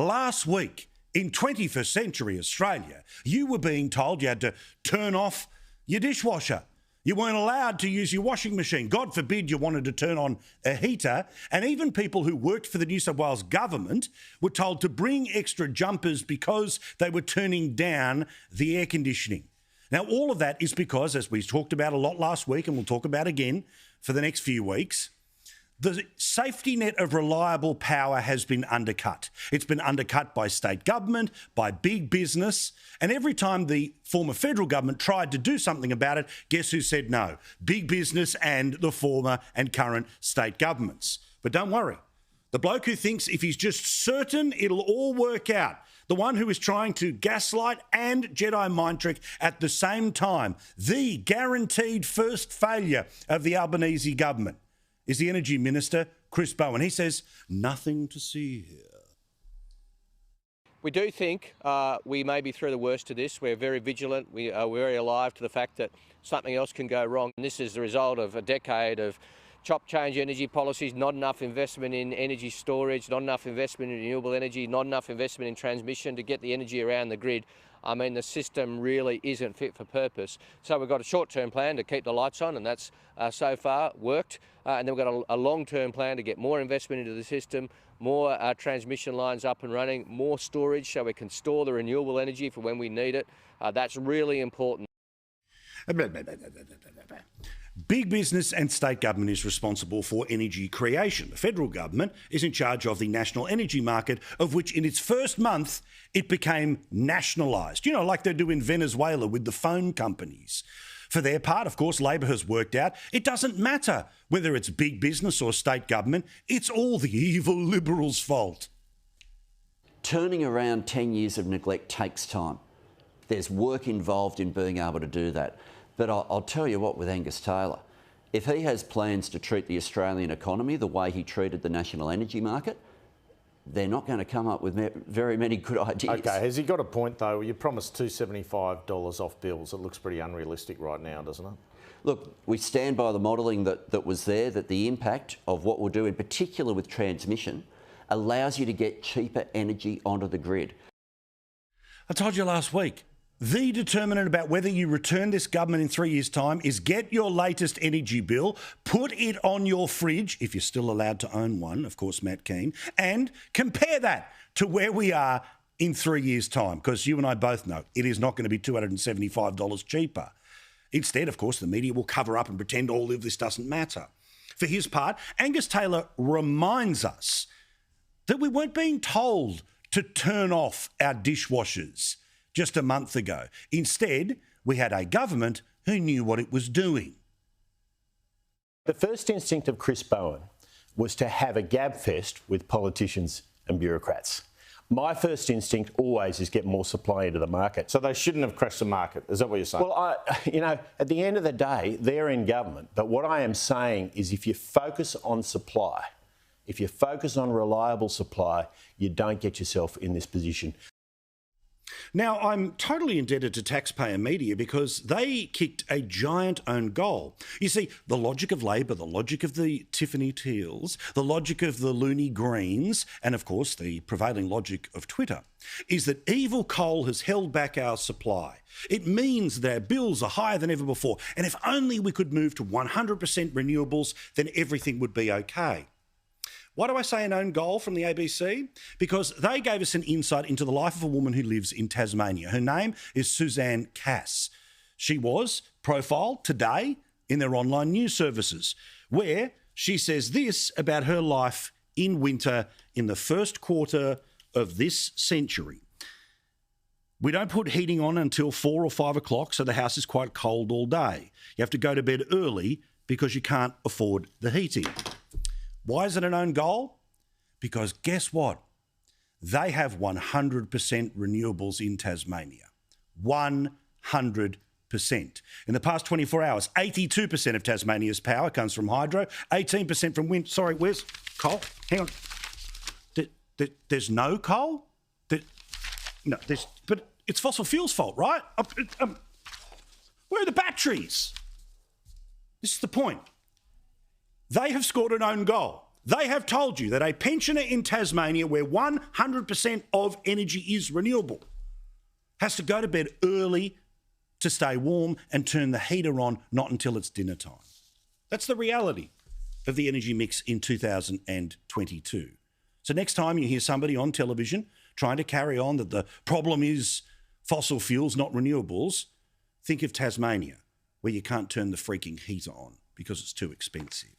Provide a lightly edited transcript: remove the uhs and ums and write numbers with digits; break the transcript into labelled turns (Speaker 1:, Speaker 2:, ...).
Speaker 1: last week in 21st century Australia, you were being told you had to turn off your dishwasher. You weren't allowed to use your washing machine. God forbid you wanted to turn on a heater. And even people who worked for the New South Wales government were told to bring extra jumpers because they were turning down the air conditioning. Now, all of that is because, as we talked about a lot last week and we'll talk about again for the next few weeks, the safety net of reliable power has been undercut. It's been undercut by state government, by big business, and every time the former federal government tried to do something about it, guess who said no? Big business and the former and current state governments. But don't worry. The bloke who thinks if he's just certain it'll all work out, the one who is trying to gaslight and Jedi mind trick at the same time, the guaranteed first failure of the Albanese government, is the Energy Minister, Chris Bowen. He says, nothing to see here.
Speaker 2: We do think we may be through the worst of this. We're very vigilant. We are very alive to the fact that something else can go wrong. And this is the result of a decade of chop change energy policies, not enough investment in energy storage, not enough investment in renewable energy, not enough investment in transmission to get the energy around the grid. I mean, the system really isn't fit for purpose. So we've got a short-term plan to keep the lights on, and that's so far worked. And then we've got a long-term plan to get more investment into the system, more transmission lines up and running, more storage so we can store the renewable energy for when we need it. That's really important.
Speaker 1: Big business and state government is responsible for energy creation. The federal government is in charge of the national energy market, of which in its first month it became nationalised. You know, like they do in Venezuela with the phone companies. For their part, of course, Labor has worked out it doesn't matter whether it's big business or state government, it's all the evil Liberals' fault.
Speaker 3: Turning around 10 years of neglect takes time. There's work involved in being able to do that. But I'll tell you what, with Angus Taylor, if he has plans to treat the Australian economy the way he treated the national energy market, they're not going to come up with very many good ideas.
Speaker 4: OK, has he got a point, though? You promised $275 off bills. It looks pretty unrealistic right now, doesn't it?
Speaker 3: Look, we stand by the modelling that was there, that the impact of what we'll do, in particular with transmission, allows you to get cheaper energy onto the grid.
Speaker 1: I told you last week, the determinant about whether you return this government in 3 years' time is get your latest energy bill, put it on your fridge, if you're still allowed to own one, of course, Matt Keane, and compare that to where we are in 3 years' time, because you and I both know it is not going to be $275 cheaper. Instead, of course, the media will cover up and pretend all of this doesn't matter. For his part, Angus Taylor reminds us that we weren't being told to turn off our dishwashers just a month ago. Instead, we had a government who knew what it was doing.
Speaker 5: The first instinct of Chris Bowen was to have a gabfest with politicians and bureaucrats. My first instinct always is get more supply into the market.
Speaker 4: So they shouldn't have crashed the market. Is that what you're saying?
Speaker 5: Well, at the end of the day, they're in government. But what I am saying is if you focus on supply, if you focus on reliable supply, you don't get yourself in this position.
Speaker 1: Now, I'm totally indebted to taxpayer media because they kicked a giant own goal. You see, the logic of Labor, the logic of the Tiffany Teals, the logic of the Looney Greens, and of course the prevailing logic of Twitter, is that evil coal has held back our supply. It means that our bills are higher than ever before, and if only we could move to 100% renewables, then everything would be okay. Why do I say an own goal from the ABC? Because they gave us an insight into the life of a woman who lives in Tasmania. Her name is Suzanne Cass. She was profiled today in their online news services, where she says this about her life in winter in the first quarter of this century. We don't put heating on until 4 or 5 o'clock, so the house is quite cold all day. You have to go to bed early because you can't afford the heating. Why is it an own goal? Because guess what? They have 100% renewables in Tasmania. 100%. In the past 24 hours, 82% of Tasmania's power comes from hydro, 18% from wind. Sorry, where's coal? Hang on. There's no coal? No, but it's fossil fuels' fault, right? Where are the batteries? This is the point. They have scored an own goal. They have told you that a pensioner in Tasmania, where 100% of energy is renewable, has to go to bed early to stay warm and turn the heater on not until it's dinner time. That's the reality of the energy mix in 2022. So next time you hear somebody on television trying to carry on that the problem is fossil fuels, not renewables, think of Tasmania, where you can't turn the freaking heater on because it's too expensive.